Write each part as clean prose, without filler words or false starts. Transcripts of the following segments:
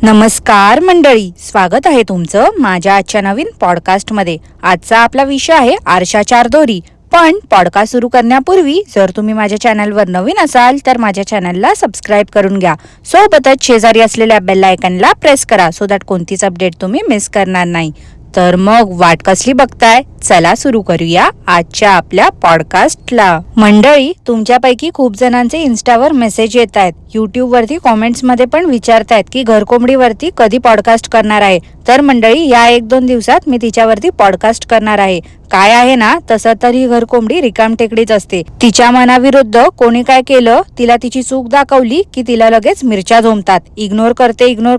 नमस्कार मंडळी, स्वागत आहे तुमचं माझ्या आजच्या नवीन पॉडकास्टमध्ये। आजचा आपला विषय आहे आरशाचार दोरी। पण पॉडकास्ट सुरू करण्यापूर्वी जर तुम्ही माझ्या चॅनलवर नवीन असाल तर माझ्या चॅनलला सबस्क्राईब करून घ्या। सोबतच शेजारी असलेल्या बेल आयकॉनला प्रेस करा सो दॅट कोणतीच अपडेट तुम्ही मिस करणार नाही। तर मग वाट कसली बघताय, चला सुरू करूया आजच्या आपल्या पॉडकास्टला। मंडळी, तुमच्यापैकी खूप जणांचे इन्स्टावर मेसेज येत आहेत, यूट्यूब वरती कॉमेंट्स मध्ये पण विचारतायत की घरकोंबडीवरती कधी पॉडकास्ट करणार आहे। तर मंडळी, या 1-2 दिवसात मी तिच्यावरती पॉडकास्ट करणार आहे। काय आहे ना, तसं तर ही घरकोंबडी रिकामटेकडीच असते। तिच्या मनाविरुद्ध कोणी काय केलं, तिला तिची चूक दाखवली की तिला लगेच मिरच्या झोंबतात। इग्नोर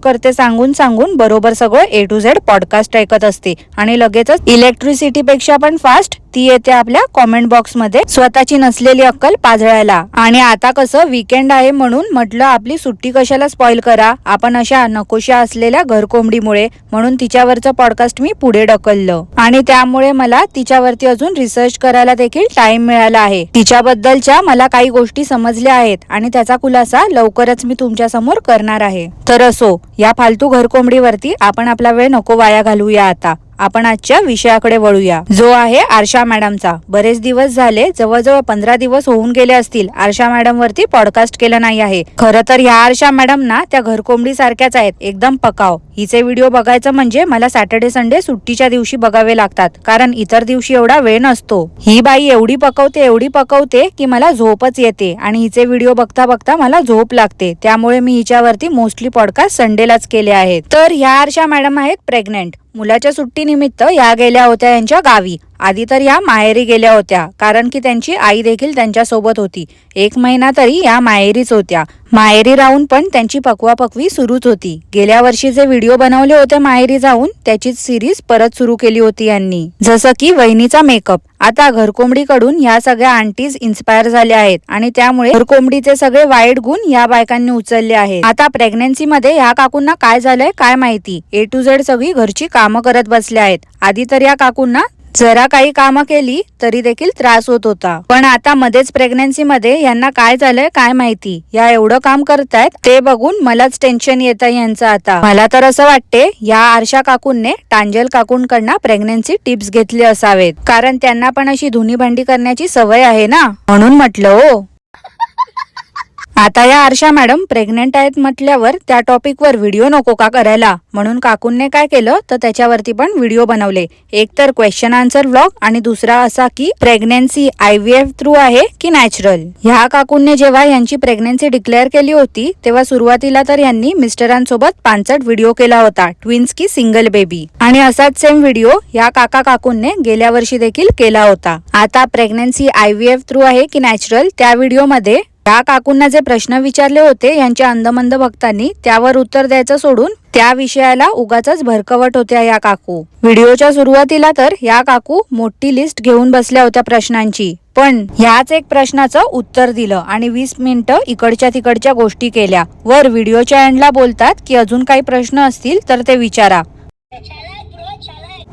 करते सांगून सांगून बरोबर सगळं A to Z पॉडकास्ट ऐकत असते आणि लगेचच इलेक्ट्रिसिटी पेक्षा पण फास्ट ती येते आपल्या कॉमेंट बॉक्स मध्ये स्वतःची नसलेली अक्कल पाजळायला। आणि आता कसं वीकेंड आहे म्हणून म्हटलं आपली सुट्टी कशाला स्पॉइल करा आपण अशा नकोशा असलेल्या घरकोंबडीमुळे, म्हणून तिच्यावरचं पॉडकास्ट मी पुढे ढकललं आणि त्यामुळे मला तिच्यावरती अजून रिसर्च करायला देखील टाइम मिळाला आहे। तिच्याबद्दलच्या मला काही गोष्टी समजल्या आहेत आणि त्याचा खुलासा लवकरच मी तुमच्या समोर करणार आहे। तर असो, या फालतू घरकोंबडीवरती आपण आपला वेळ नको वाया घालूया। आता आपण आजच्या विषयाकडे वळूया, जो आहे आरशा मॅडमचा। बरेच दिवस झाले, जवळजवळ 15 दिवस होऊन गेले असतील आरशा मॅडम वरती पॉडकास्ट केलं नाही आहे। खरं तर ह्या आरशा मॅडम ना त्या घरकोंबडी सारख्याच आहेत, एकदम पकाव। हिचे व्हिडिओ बघायचं म्हणजे मला सॅटर्डे संडे सुट्टीच्या दिवशी बघावे लागतात, कारण इतर दिवशी एवढा वेळ नसतो। ही बाई एवढी पकवते की मला झोपच येते आणि हिचे व्हिडिओ बघता बघता मला झोप लागते। त्यामुळे मी हिच्यावरती मोस्टली पॉडकास्ट संडेलाच केले आहेत। तर ह्या आरशा मॅडम आहेत प्रेग्नेंट। मुलाच्या सुट्टीनिमित्त या गेल्या होत्या यांच्या गावी। आधी तर या माहेरी गेल्या होत्या, कारण की त्यांची आई देखील त्यांच्या सोबत होती। 1 महिना तरी या माहेरीच होत्या। माहेरी राहून पण त्यांची पकवापकवी सुरूच होती। गेल्या वर्षी जे व्हिडिओ बनवले होते माहेरी जाऊन, त्याचीच सिरीज परत सुरू केली होती यांनी, जसं की वहिनीचा मेकअप। आता घरकोंबडीकडून या सगळ्या आंटीज इन्स्पायर झाल्या आहेत आणि त्यामुळे घरकोंबडीचे सगळे वाईट गुण या बायकांनी उचलले आहेत। आता प्रेग्नन्सी मध्ये या काकूंना काय झालंय काय माहिती, A to Z सगळी घरची कामं करत बसल्या आहेत। आधी तर या काकूंना जरा काही कामं केली तरी देखील त्रास होत होता, पण आता मध्येच प्रेग्नन्सी मध्ये यांना काय झालंय काय माहिती, या एवढं काम करतायत ते बघून मलाच टेन्शन येत आहे यांचं। आता मला तर असं वाटते या आरशा काकूंने टांजल काकूंकडनं प्रेग्नन्सी टिप्स घेतले असावेत, कारण त्यांना पण अशी धुनी भांडी करण्याची सवय आहे ना, म्हणून म्हटलं हो। आता या आरशा मॅडम प्रेग्नेंट आहेत म्हटल्यावर त्या टॉपिकवर व्हिडिओ नको का करायला, म्हणून काकूंने काय केलं तर त्याच्यावरती पण व्हिडिओ बनवले। एक तर क्वेश्चन आन्सर व्लॉग आणि दुसरा असा की प्रेग्नेन्सी IVF थ्रू आहे की नॅचरल। ह्या काकूंने जेव्हा यांची प्रेग्नेन्सी डिक्लेअर केली होती तेव्हा सुरुवातीला तर यांनी मिस्टरांसोबत 65 व्हिडिओ केला होता, ट्विन्स की सिंगल बेबी, आणि असाच सेम व्हिडिओ या काकूंने गेल्या वर्षी देखील केला होता। आता प्रेग्नेन्सी IVF थ्रू आहे की नॅचरल, त्या व्हिडिओमध्ये या काकूंना जे प्रश्न विचारले होते यांच्या अंधमंद भक्तांनी, त्यावर उत्तर द्यायचं सोडून त्या विषयाला उगाचच भरकवत होत्या या काकू। व्हिडिओच्या सुरुवातीला तर या काकू मोठी लिस्ट घेऊन बसल्या होत्या प्रश्नांची, पण ह्याच एक प्रश्नाचं उत्तर दिलं आणि 20 मिनिटं इकडच्या तिकडच्या गोष्टी केल्या। वर व्हिडिओच्या एंडला बोलतात की अजून काही प्रश्न असतील तर ते विचारा।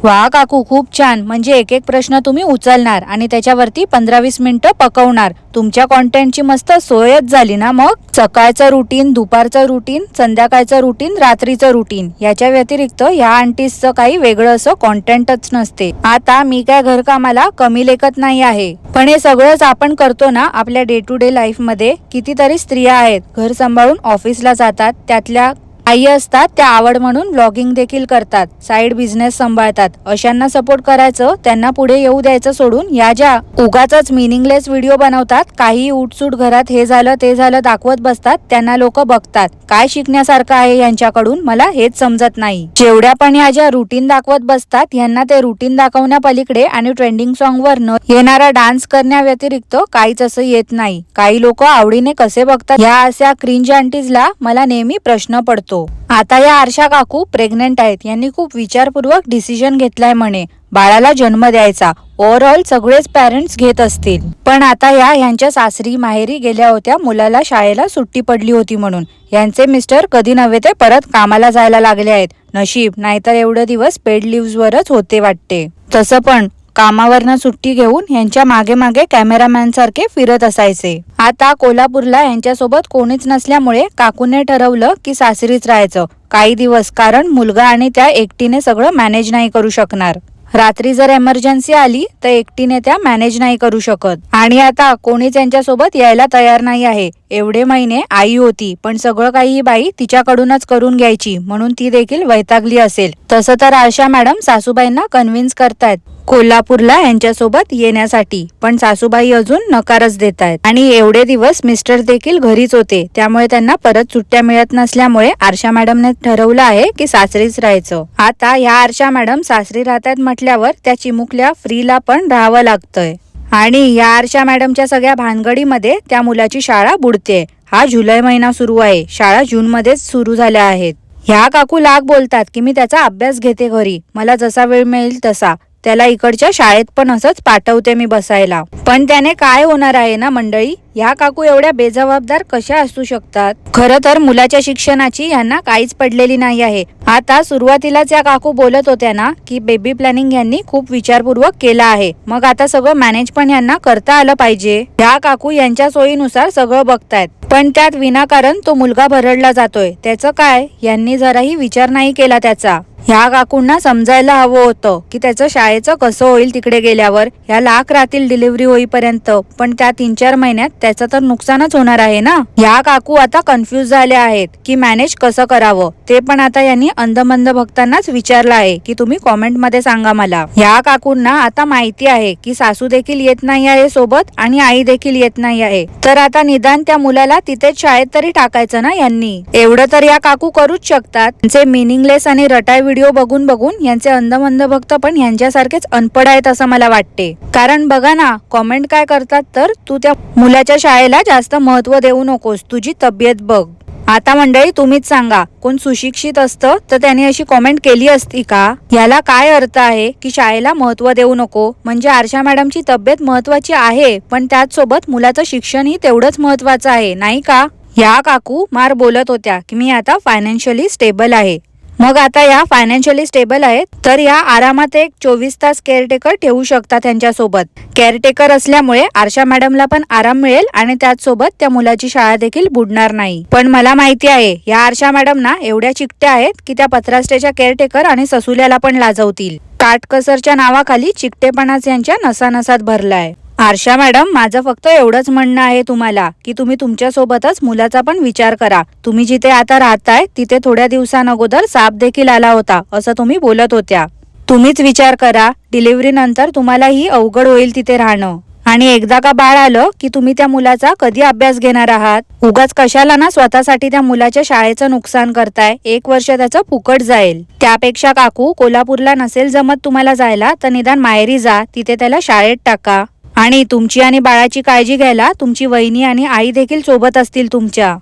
वा काकू, खूप छान, म्हणजे एक प्रश्न तुम्ही उचलणार आणि त्याच्यावरती 15-20 मिनिटं पकवणार। तुमच्या कॉन्टेंटची मस्त सोयच झाली ना मग। सकाळचं रुटीन, दुपारचं रुटीन, संध्याकाळचं रुटीन, रात्रीचं रुटीन, याच्या व्यतिरिक्त या आंटीजचं काही वेगळं असं कॉन्टेंटच नसते। आता मी काय घरकामाला कमी लेखत नाही आहे, पण हे सगळंच आपण करतो ना आपल्या डे टू डे लाईफ मध्ये। कितीतरी स्त्रिया आहेत घर सांभाळून ऑफिसला जातात, त्यातल्या आई असतात त्या आवड म्हणून व्लॉगिंग देखील करतात, साईड बिझनेस सांभाळतात। अशांना सपोर्ट करायचं, त्यांना पुढे येऊ द्यायचं सोडून या ज्या उगाचच मिनिंगलेस व्हिडिओ बनवतात, काही उठसूट घरात हे झालं ते झालं दाखवत बसतात, त्यांना लोक बघतात। काय शिकण्यासारखं आहे यांच्याकडून मला हेच समजत नाही। जेवढ्या पण या ज्या रुटीन दाखवत बसतात यांना ते रुटीन दाखवण्या पलीकडे आणि ट्रेंडिंग सॉन्ग वर न येणारा डान्स करण्या व्यतिरिक्त काहीच असं येत नाही। काही लोक आवडीने कसे बघतात ह्या अशा क्रिंज आंटीजला मला नेहमी प्रश्न पडतो। आता या आरशा काकू प्रेग्नेंट आहेत, यांनी खूप विचारपूर्वक डिसिजन घेतलाय म्हणे बाळाला जन्म द्यायचा। ओव्हरऑल सगळेच पॅरेंट्स घेत असतील, पण आता यांच्या सासरी माहेरी गेल्या होत्या मुलाला शाळेला सुट्टी पडली होती म्हणून। यांचे मिस्टर कधी नव्हे ते परत कामाला जायला लागले आहेत, नशीब, नाहीतर एवढे दिवस पेड लिव्हज वरच होते वाटते। तसं पण कामावरनं सुट्टी घेऊन यांच्या मागे मागे कॅमेरामॅन सारखे फिरत असायचे. आता कोल्हापूरला यांच्यासोबत कोणीच नसल्यामुळे काकूने ठरवलं की सासरीच राहायचं काही दिवस, कारण मुलगा आणि त्या एकटीने सगळं मॅनेज नाही करू शकणार. रात्री जर एमर्जन्सी आली तर एकटीने त्या मॅनेज नाही करू शकत. आणि आता कोणीच यांच्यासोबत यायला तयार नाही आहे. एवढे महिने आई होती, पण सगळं काही ही बाई तिच्याकडूनच करून घ्यायची, म्हणून ती देखील वैतागली असेल. तसं तर आरशा मॅडम सासूबाईंना कन्व्हिन्स करतायत कोल्हापूरला यांच्यासोबत येण्यासाठी, पण सासूबाई अजून नकारच देतायत. आणि एवढे दिवस मिस्टर देखील घरीच होते, त्यामुळे त्यांना परत सुट्ट्या मिळत नसल्यामुळे आरशा मॅडमने ठरवलं आहे की सासरीच राहायचं. आता या आरशा मॅडम सासरी राहतात म्हटल्यावर त्या चिमुकल्या फ्रीला पण राहावं लागतंय. आणि या आरशा मॅडमच्या सगळ्या भानगडीमध्ये त्या मुलाची शाळा बुडते. हा जुलै महिना सुरू आहे, शाळा जून मध्येच सुरू झाल्या आहेत. ह्या काकू लाख बोलतात की मी त्याचा अभ्यास घेते घरी, मला जसा वेळ मिळेल तसा, त्याला इकडच्या शाळेत पण असंच पाठवते मी बसायला. पण त्याने काय होणार आहे ना मंडळी, ह्या काकू एवढ्या बेजबाबदार कशा असू शकतात? खरं तर मुलाच्या शिक्षणाची यांना काहीच पडलेली नाही आहे. आता सुरुवातीलाच या काकू बोलत होत्या ना की बेबी प्लॅनिंग यांनी खूप विचारपूर्वक केला आहे, मग आता सगळं मॅनेज पण यांना करता आलं पाहिजे. ह्या काकू यांच्या सोयीनुसार सगळं बघतायत, पण त्यात विनाकारण तो मुलगा भरडला जातोय. त्याचं काय? यांनी जराही विचार नाही केला त्याचा. ह्या काकूंना समजायला हवं होतं की त्याचं शाळेचं कसं होईल तिकडे गेल्यावर. ह्या लाख राहतील डिलिव्हरी होईपर्यंत, पण त्या 3-4 महिन्यात त्याचं तर नुकसानच होणार आहे ना. ह्या काकू आता कन्फ्युज झाल्या आहेत की मॅनेज कसं करावं. ते पण आता यांनी अंधमंद भक्तांनाच विचारलं आहे की तुम्ही कॉमेंट मध्ये सांगा मला. ह्या काकूंना आता माहिती आहे की सासू देखील येत नाही आहे सोबत आणि आई देखील येत नाही आहे, तर आता निदान त्या मुलाला तिथेच शाळेत तरी टाकायचं ना यांनी. एवढं तर या काकू करूच शकतात. त्यांचे मिनिंगलेस आणि रटाय व्हिडिओ बघून बघून यांचे अंधमंद भक्त पण यांच्यासारखेच अनपढ आहेत असं मला वाटते. कारण बघा ना, कॉमेंट काय करतात तर तू त्या मुलाच्या शाळेला जास्त महत्व देऊ नकोस, तुझी तब्येत बघ. आता मंडळी तुम्हीच सांगा, कोण सुशिक्षित असतं तर त्याने अशी कॉमेंट केली असती का? याला काय अर्थ आहे की शाळेला महत्व देऊ नको? म्हणजे आरशा मॅडमची तब्येत महत्वाची आहे, पण त्याच सोबत मुलाचं शिक्षणही तेवढंच महत्वाचं आहे, नाही का? या काकू मार बोलत होत्या की मी आता फायनान्शियली स्टेबल आहे. मग आता या फायनान्शियली स्टेबल आहेत तर या आरामात एक 24 तास केअरटेकर ठेवू शकतात त्यांच्यासोबत. केअरटेकर असल्यामुळे आरशा मॅडमला पण आराम मिळेल आणि त्याचसोबत त्या मुलाची शाळा देखील बुडणार नाही. पण मला माहिती आहे या आरशा मॅडम ना एवढ्या चिकट्या आहेत की त्या पत्रास्टेच्या केअरटेकर आणि ससुल्याला पण लाजवतील. काटकसरच्या नावाखाली चिकटेपणाच यांच्या नसानसात भरलाय. आरशा मॅडम, माझं फक्त एवढंच म्हणणं आहे तुम्हाला की तुम्ही तुमच्या सोबतच मुलाचा पण विचार करा. तुम्ही जिथे आता राहताय तिथे थोड्या दिवसांअगोदर साप देखील आला होता असं तुम्ही बोलत होत्या. तुम्हीच विचार करा, डिलिव्हरी नंतर तुम्हालाही अवघड होईल तिथे राहणं. आणि एकदा का बाळ आलं की तुम्ही त्या मुलाचा कधी अभ्यास घेणार आहात? उगाच कशाला ना स्वतःसाठी त्या मुलाच्या शाळेचं नुकसान करताय. 1 वर्ष त्याचं फुकट जाईल. त्यापेक्षा काकू, कोल्हापूरला नसेल जमत तुम्हाला जायला तर निदान माहेरी जा, तिथे त्याला शाळेत टाका. आणि तुमची आणि बाळाची काळजी घ्यायला तुमची वहिनी आणि आई देखील सोबत असतील तुमच्या.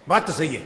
बात तो सही है.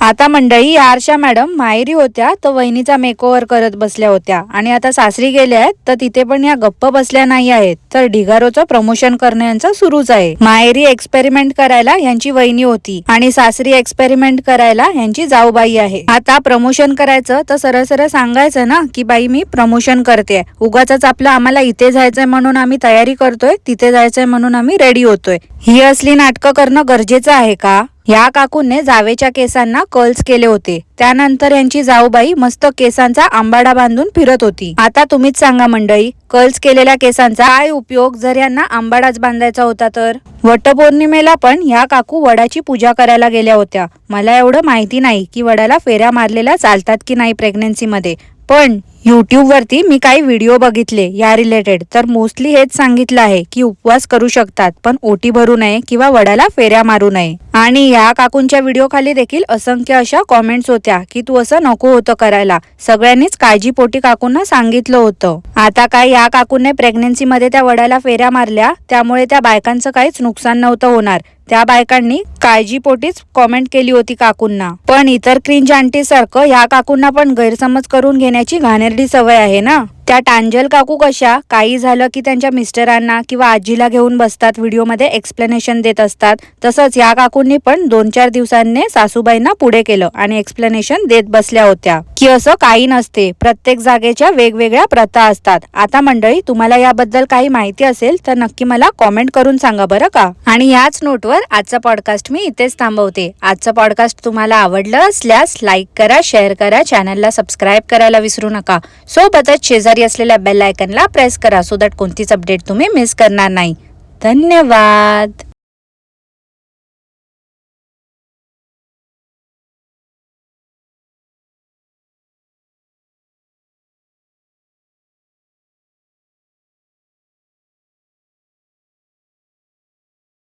आता मंडळी, आरशा मॅडम माहेरी होत्या तर वहिनीचा मेकओव्हर करत बसल्या होत्या आणि आता सासरी गेल्या आहेत तर तिथे पण या गप्प बसल्या नाही आहेत, तर ढिगारोचं प्रमोशन करणं यांचं सुरूच आहे. माहेरी एक्सपेरिमेंट करायला यांची वहिनी होती आणि सासरी एक्सपेरिमेंट करायला यांची जाऊबाई आहे. आता प्रमोशन करायचं तर सरळ सरळ सांगायचं ना की बाई मी प्रमोशन करते. उगाच आपलं आम्हाला इथे जायचंय म्हणून आम्ही तयारी करतोय, तिथे जायचंय म्हणून आम्ही रेडी होतोय. ही असली नाटकं करणं गरजेचं आहे का? या काकूंनी जावेच्या केसांना कर्ल्स केले होते, त्यानंतर यांची जाऊबाई मस्त केसांचा आंबाडा बांधून फिरत होती. आता तुम्हीच सांगा मंडळी, कर्ल्स केलेल्या केसांचा काय उपयोग जर यांना आंबाडाच बांधायचा होता तर? वटपौर्णिमेला पण या काकू वडाची पूजा करायला गेल्या होत्या. मला एवढं माहिती नाही की वडाला फेऱ्या मारलेल्या चालतात की नाही प्रेग्नन्सी मध्ये, पण YouTube वरती मी काही व्हिडिओ बघितले या रिलेटेड, तर मोस्टली हेच सांगितलं आहे की उपवास करू शकतात पण ओटी भरू नये किंवा वडाला फेऱ्या मारू नये. आणि या काकूंच्या व्हिडिओ खाली देखील असंख्य अशा कॉमेंट्स होत्या की तू असं नको होतं करायला. सगळ्यांनीच काळजीपोटी काकूंना सांगितलं होतं. आता काय या काकूंनी प्रेग्नन्सी मध्ये त्या वडाला फेऱ्या मारल्या, त्यामुळे त्या बायकांचं काहीच नुकसान नव्हतं होणार. त्या बायकांनी काळजीपोटीच कॉमेंट केली होती काकूंना. पण इतर क्रिंज आंटी सारखं या काकूंना पण गैरसमज करून घेण्याची घाणेरडी सवय आहे ना. त्या टांजल काकू कशा काही झालं की त्यांच्या मिस्टरांना किंवा आजीला घेऊन बसतात, व्हिडिओमध्ये एक्सप्लेनेशन देत असतात. तसंच या काकूंनी पण 2-4 दिवसांनी सासूबाईंना पुढे केलं आणि एक्सप्लेनेशन देत बसल्या होत्या की असं काही नसते, प्रत्येक जागेच्या वेगवेगळ्या प्रथा असतात. आता मंडळी, तुम्हाला याबद्दल काही माहिती असेल तर नक्की मला कॉमेंट करून सांगा बरं का. आणि याच नोटवर आजचा पॉडकास्ट मी इथेच थांबवते. आजचा पॉडकास्ट तुम्हाला आवडलं असल्यास लाईक करा, शेअर करा, चॅनलला सबस्क्राईब करायला विसरू नका. सोबतच शेजारी असलेल्या बेल आयकनला प्रेस करा सो दॅट कोणतीच अपडेट तुम्ही मिस करणार नाही. धन्यवाद.